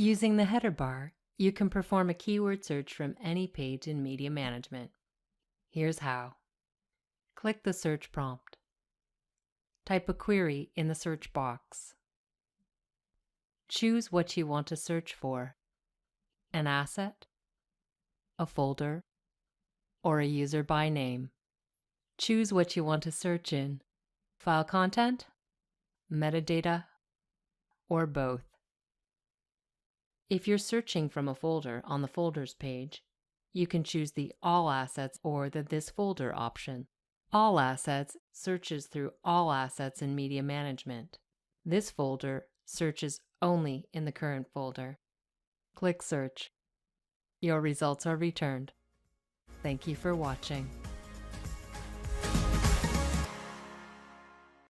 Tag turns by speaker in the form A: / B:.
A: Using the header bar, you can perform a keyword search from any page in Media Management. Here's how. Click the search prompt. Type a query in the search box. Choose what you want to search for: an asset, a folder, or a user by name. Choose what you want to search in: file content, metadata, or both. If you're searching from a folder on the Folders page, you can choose the All Assets or the This Folder option. All Assets searches through all assets in Media Management. This folder searches only in the current folder. Click Search. Your results are returned. Thank you for watching.